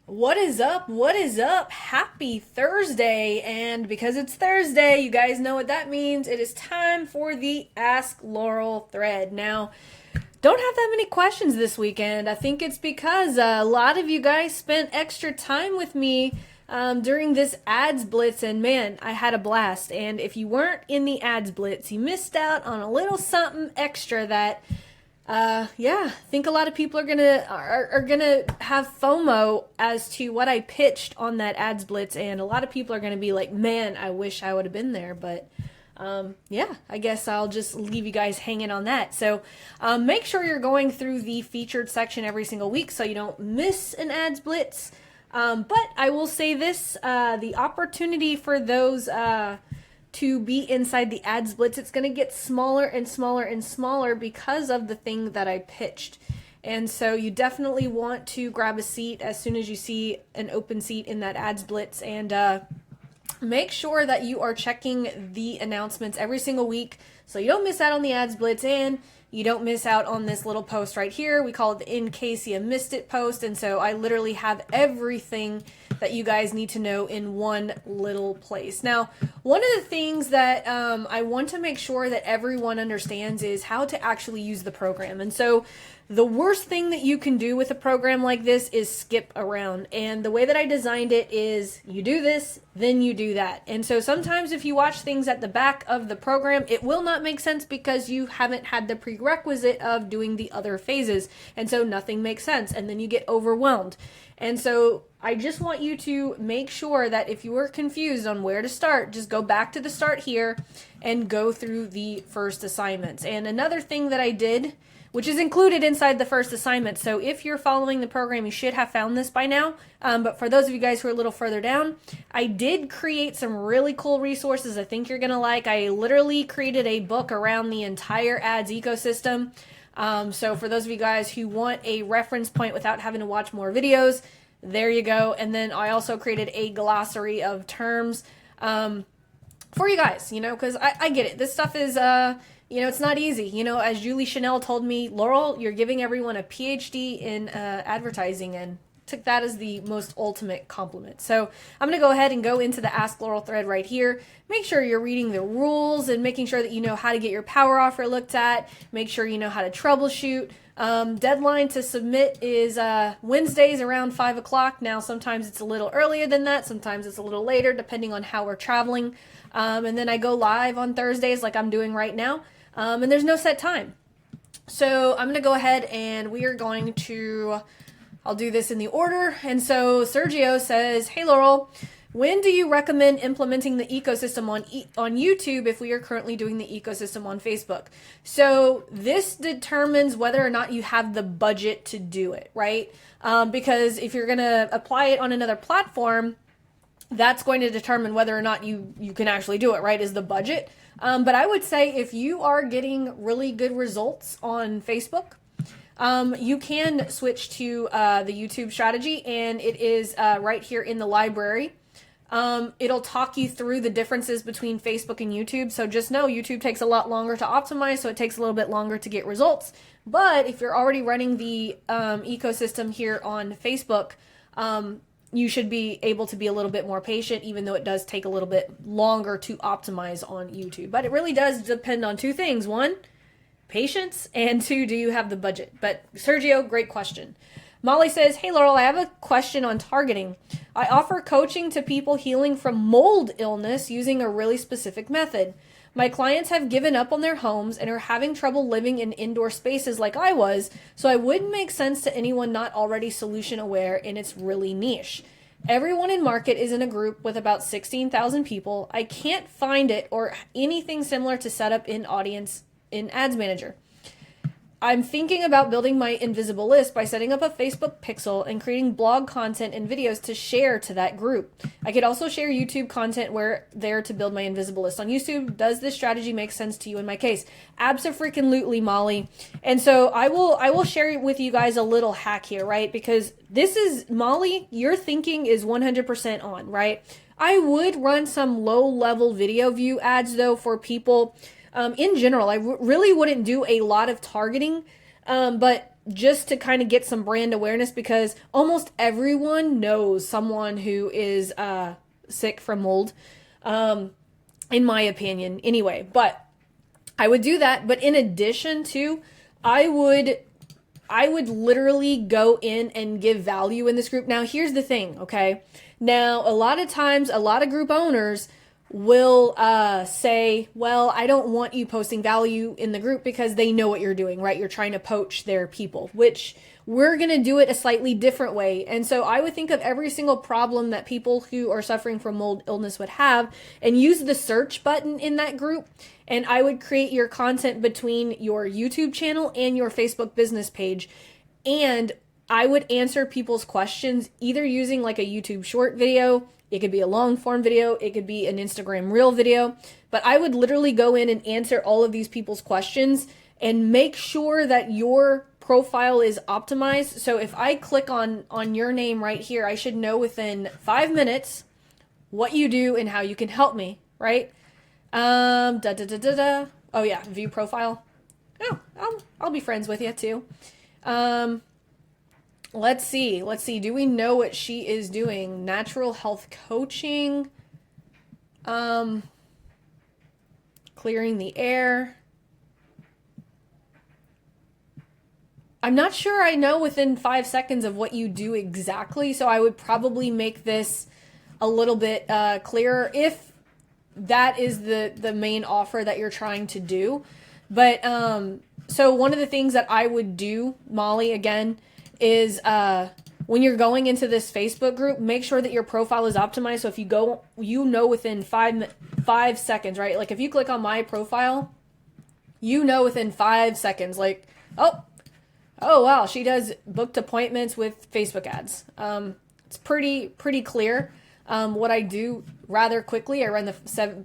What is up? What is up? Happy Thursday. And because it's Thursday, you guys know what that means. It is time for the Ask Laurel thread. Now, don't have that many questions this weekend. I think it's because a lot of you guys spent extra time with me during this ads blitz, and man, I had a blast. And if you weren't in the ads blitz, you missed out on a little something extra that I think a lot of people are gonna have FOMO as to what I pitched on that ads blitz, and a lot of people are gonna be like, "Man, I wish I would have been there." But I guess I'll just leave you guys hanging on that. So make sure you're going through the featured section every single week so you don't miss an ads blitz. But I will say this: the opportunity for those to be inside the ads blitz, it's going to get smaller and smaller and smaller because of the thing that I pitched. And so you definitely want to grab a seat as soon as you see an open seat in that ads blitz, and make sure that you are checking the announcements every single week so you don't miss out on the ads blitz and you don't miss out on this little post right here. We call it the "in case you missed it" post. And so I literally have everything that you guys need to know in one little place. Now, one of the things that I want to make sure that everyone understands is how to actually use the program. And so the worst thing that you can do with a program like this is skip around. And the way that I designed it is you do this, then you do that. And so sometimes if you watch things at the back of the program, it will not make sense because you haven't had the prerequisite of doing the other phases. And so nothing makes sense. And then you get overwhelmed. And so I just want you to make sure that if you were confused on where to start, just go back to the start here and go through the first assignments. And another thing that I did, which is included inside the first assignment. So if you're following the program, you should have found this by now. But for those of you guys who are a little further down, I did create some really cool resources I think you're going to like. I literally created a book around the entire ads ecosystem. So for those of you guys who want a reference point without having to watch more videos, there you go. And then I also created a glossary of terms for you guys, because I get it. This stuff is... it's not easy. As Julie Chanel told me, Laurel, you're giving everyone a PhD in advertising, and took that as the most ultimate compliment. So I'm going to go ahead and go into the Ask Laurel thread right here. Make sure you're reading the rules and making sure that you know how to get your power offer looked at. Make sure you know how to troubleshoot. Deadline to submit is Wednesdays around 5 o'clock. Now, sometimes it's a little earlier than that. Sometimes it's a little later, depending on how we're traveling. And then I go live on Thursdays like I'm doing right now. And there's no set time. So I'm going to go ahead and we are going to, I'll do this in the order. And so Sergio says, "Hey Laurel, when do you recommend implementing the ecosystem on YouTube if we are currently doing the ecosystem on Facebook?" So this determines whether or not you have the budget to do it, right? Because if you're going to apply it on another platform, that's going to determine whether or not you can actually do it, right? Is the budget. But I would say if you are getting really good results on Facebook, you can switch to the YouTube strategy, and it is right here in the library. It'll talk you through the differences between Facebook and YouTube. So just know YouTube takes a lot longer to optimize, so it takes a little bit longer to get results. But if you're already running the ecosystem here on Facebook, you should be able to be a little bit more patient, even though it does take a little bit longer to optimize on YouTube. But it really does depend on two things. One, patience, and two, do you have the budget? But Sergio, great question. Molly says, "Hey Laurel, I have a question on targeting. I offer coaching to people healing from mold illness using a really specific method. My clients have given up on their homes and are having trouble living in indoor spaces like I was, so I wouldn't make sense to anyone not already solution aware, and it's really niche. Everyone in market is in a group with about 16,000 people. I can't find it or anything similar to set up in audience in Ads Manager. I'm thinking about building my invisible list by setting up a Facebook pixel and creating blog content and videos to share to that group. I could also share YouTube content where there to build my invisible list on YouTube. Does this strategy make sense to you in my case?" Abso-freaking-lutely, Molly. And so I will share with you guys a little hack here, right? Because this is, Molly, your thinking is 100% on, right? I would run some low-level video view ads, though, for people. In general, I really wouldn't do a lot of targeting, but just to kind of get some brand awareness, because almost everyone knows someone who is sick from mold, in my opinion anyway. But I would do that. But in addition to, I would literally go in and give value in this group. Now, here's the thing, okay? Now, a lot of times, a lot of group owners will say, well, I don't want you posting value in the group, because they know what you're doing, right? You're trying to poach their people, which we're going to do it a slightly different way. And so I would think of every single problem that people who are suffering from mold illness would have, and use the search button in that group. And I would create your content between your YouTube channel and your Facebook business page. And I would answer people's questions either using like a YouTube short video. It could be a long form video. It could be an Instagram reel video. But I would literally go in and answer all of these people's questions and make sure that your profile is optimized. So if I click on your name right here, I should know within 5 minutes what you do and how you can help me, right? Oh yeah, view profile. Oh, I'll be friends with you too. Let's see. Do we know what she is doing? Natural health coaching. Clearing the air. I'm not sure I know within 5 seconds of what you do exactly, so I would probably make this a little bit clearer if that is the main offer that you're trying to do. But so one of the things that I would do, Molly, again, is when you're going into this Facebook group, make sure that your profile is optimized. So if you go, within 5 seconds, right? Like if you click on my profile, within 5 seconds, like, oh wow, she does booked appointments with Facebook ads. It's pretty clear. What I do rather quickly, I run the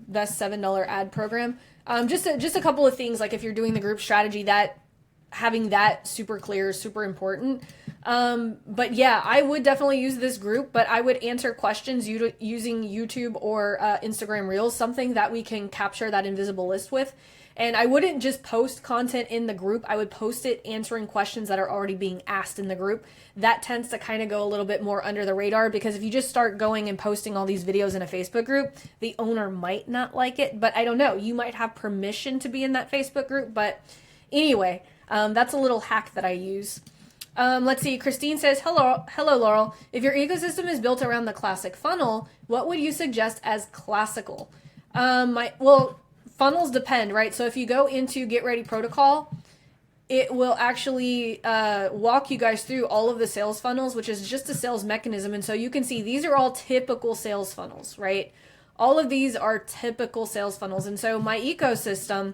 best $7 ad program. Just a couple of things, like if you're doing the group strategy, that having that super clear is super important. But yeah, I would definitely use this group, but I would answer questions using YouTube or Instagram Reels, something that we can capture that invisible list with. And I wouldn't just post content in the group. I would post it answering questions that are already being asked in the group. That tends to kind of go a little bit more under the radar, because if you just start going and posting all these videos in a Facebook group, the owner might not like it. But I don't know. You might have permission to be in that Facebook group. But anyway, that's a little hack that I use. Let's see. Christine says, hello, Laurel. If your ecosystem is built around the classic funnel, what would you suggest as classical? Funnels depend, right? So if you go into Get Ready Protocol, it will actually walk you guys through all of the sales funnels, which is just a sales mechanism. And so you can see these are all typical sales funnels, right? All of these are typical sales funnels. And so my ecosystem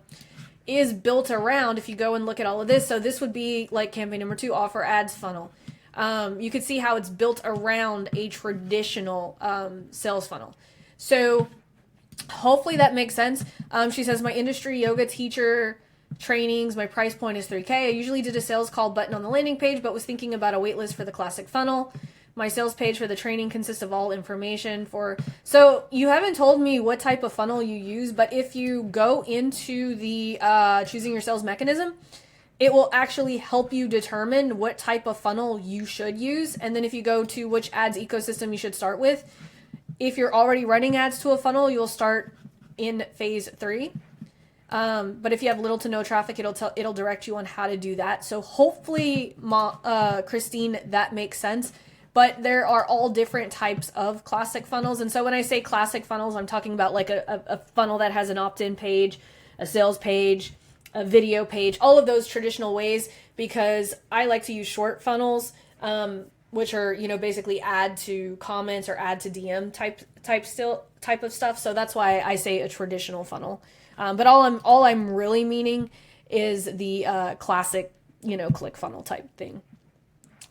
is built around, if you go and look at all of this, so this would be like campaign number 2, offer ads funnel. You can see how it's built around a traditional sales funnel. So hopefully that makes sense. She says, my industry yoga teacher trainings, my price point is $3,000. I usually did a sales call button on the landing page, but was thinking about a waitlist for the classic funnel. My sales page for the training consists of all information for... So you haven't told me what type of funnel you use, but if you go into the choosing your sales mechanism, it will actually help you determine what type of funnel you should use. And then if you go to which ads ecosystem you should start with, if you're already running ads to a funnel, you'll start in phase 3. But if you have little to no traffic, it'll direct you on how to do that. So hopefully, Christine, that makes sense. But there are all different types of classic funnels. And so when I say classic funnels, I'm talking about like a funnel that has an opt-in page, a sales page, a video page, all of those traditional ways, because I like to use short funnels, which are, basically add to comments or add to DM type of stuff. So that's why I say a traditional funnel. But all I'm really meaning is the classic, click funnel type thing.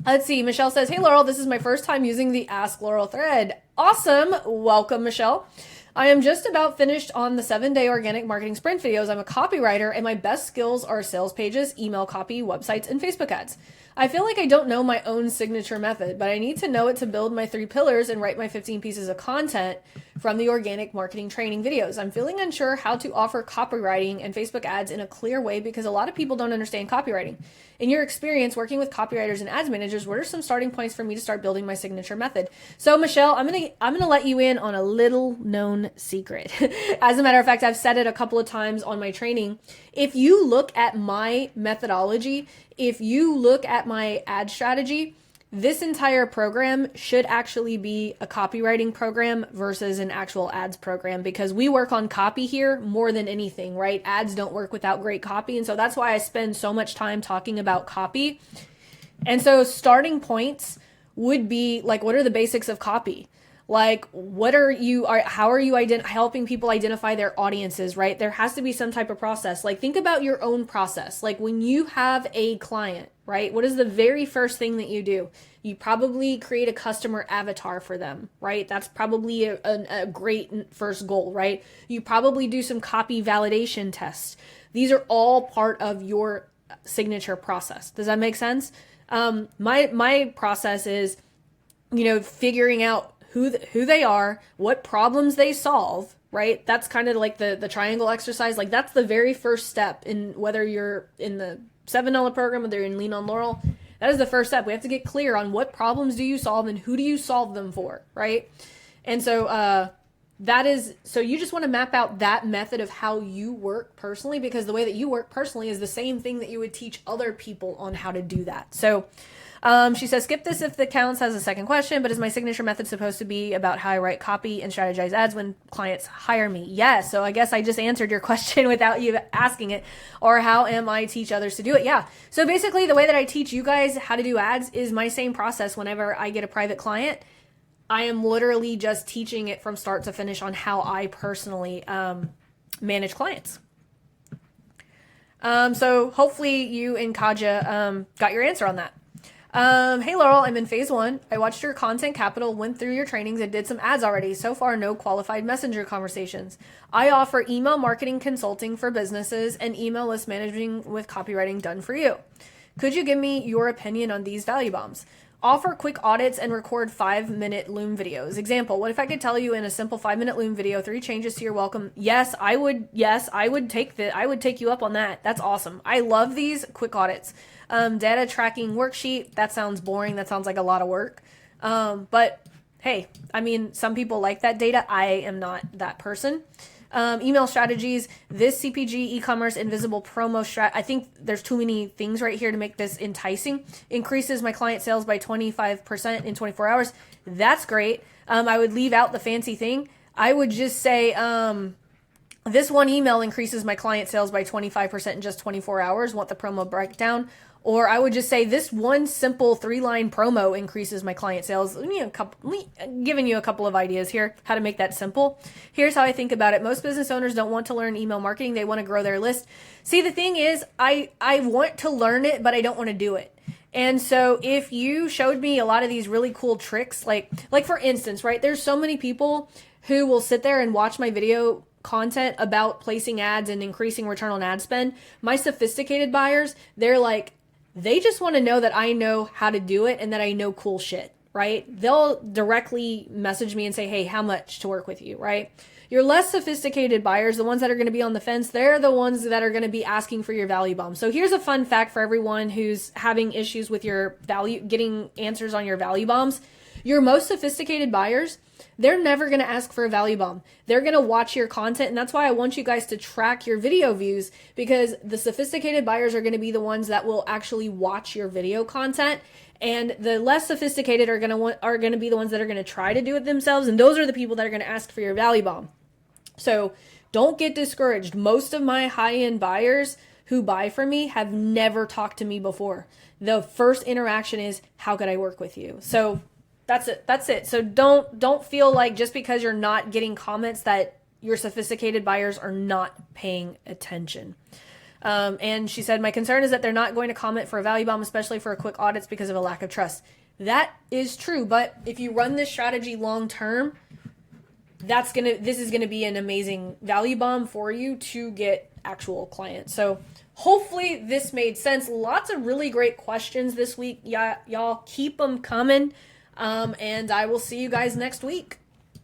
Let's see. Michelle says, hey, Laurel, this is my first time using the Ask Laurel thread. Awesome. Welcome, Michelle. I am just about finished on the 7-day organic marketing sprint videos. I'm a copywriter and my best skills are sales pages, email copy, websites, and Facebook ads. I feel like I don't know my own signature method, but I need to know it to build my 3 pillars and write my 15 pieces of content from the organic marketing training videos. I'm feeling unsure how to offer copywriting and Facebook ads in a clear way because a lot of people don't understand copywriting. In your experience working with copywriters and ads managers, what are some starting points for me to start building my signature method? So Michelle, I'm gonna let you in on a little known secret. As a matter of fact, I've said it a couple of times on my training. If you look at my methodology, if you look at my ad strategy, this entire program should actually be a copywriting program versus an actual ads program, because we work on copy here more than anything, right? Ads don't work without great copy. And so that's why I spend so much time talking about copy. And so starting points would be like, what are the basics of copy? Like, how are you helping people identify their audiences, right? There has to be some type of process. Like, think about your own process. Like, when you have a client, right? What is the very first thing that you do? You probably create a customer avatar for them, right? That's probably a great first goal, right? You probably do some copy validation tests. These are all part of your signature process. Does that make sense? My process is, figuring out who they are, what problems they solve, right? That's kind of like the triangle exercise. Like, that's the very first step in whether you're in the $7 program, whether you're in Lean on Laurel. That is the first step. We have to get clear on what problems do you solve and who do you solve them for, right? And so so you just want to map out that method of how you work personally, because the way that you work personally is the same thing that you would teach other people on how to do that. So she says, skip this if the counts, has a second question, but is my signature method supposed to be about how I write copy and strategize ads when clients hire me? Yes. So I guess I just answered your question without you asking it. Or how am I teach others to do it? Yeah. So basically the way that I teach you guys how to do ads is my same process. Whenever I get a private client, I am literally just teaching it from start to finish on how I personally manage clients. So hopefully you and Kaja got your answer on that. Hey Laurel, I'm in phase 1. I watched your content capital, went through your trainings, and did some ads already. So far, no qualified messenger conversations. I offer email marketing consulting for businesses and email list managing with copywriting done for you. Could you give me your opinion on these value bombs? Offer quick audits and record 5-minute Loom videos. Example, what if I could tell you in a simple 5-minute Loom video 3 changes to your welcome? Yes, I would take you up on that. That's awesome. I love these quick audits. Data tracking worksheet, that sounds boring. That sounds like a lot of work. But hey, I mean, some people like that data. I am not that person. Email strategies, this CPG e-commerce invisible promo strat. I think there's too many things right here to make this enticing. Increases my client sales by 25% in 24 hours. That's great. I would leave out the fancy thing. I would just say, this one email increases my client sales by 25% in just 24 hours. Want the promo breakdown? Or I would just say this one simple 3-line promo increases my client sales. Giving you a couple of ideas here, how to make that simple. Here's how I think about it. Most business owners don't want to learn email marketing. They want to grow their list. See, the thing is, I want to learn it, but I don't want to do it. And so if you showed me a lot of these really cool tricks, like for instance, right, there's so many people who will sit there and watch my video content about placing ads and increasing return on ad spend. My sophisticated buyers, they just want to know that I know how to do it and that I know cool shit, right? They'll directly message me and say, hey, how much to work with you, right? Your less sophisticated buyers, the ones that are going to be on the fence, they're the ones that are going to be asking for your value bomb. So here's a fun fact for everyone who's having issues with getting answers on your value bombs. Your most sophisticated buyers, they're never going to ask for a value bomb. They're going to watch your content. And that's why I want you guys to track your video views, because the sophisticated buyers are going to be the ones that will actually watch your video content. And the less sophisticated are going to be the ones that are going to try to do it themselves. And those are the people that are going to ask for your value bomb. So don't get discouraged. Most of my high-end buyers who buy from me have never talked to me before. The first interaction is, how could I work with you? So that's it. So don't feel like just because you're not getting comments that your sophisticated buyers are not paying attention. And she said, my concern is that they're not going to comment for a value bomb, especially for a quick audits, because of a lack of trust. That is true. But if you run this strategy long term, this is gonna be an amazing value bomb for you to get actual clients. So hopefully this made sense. Lots of really great questions this week. Yeah, y'all keep them coming. And I will see you guys next week.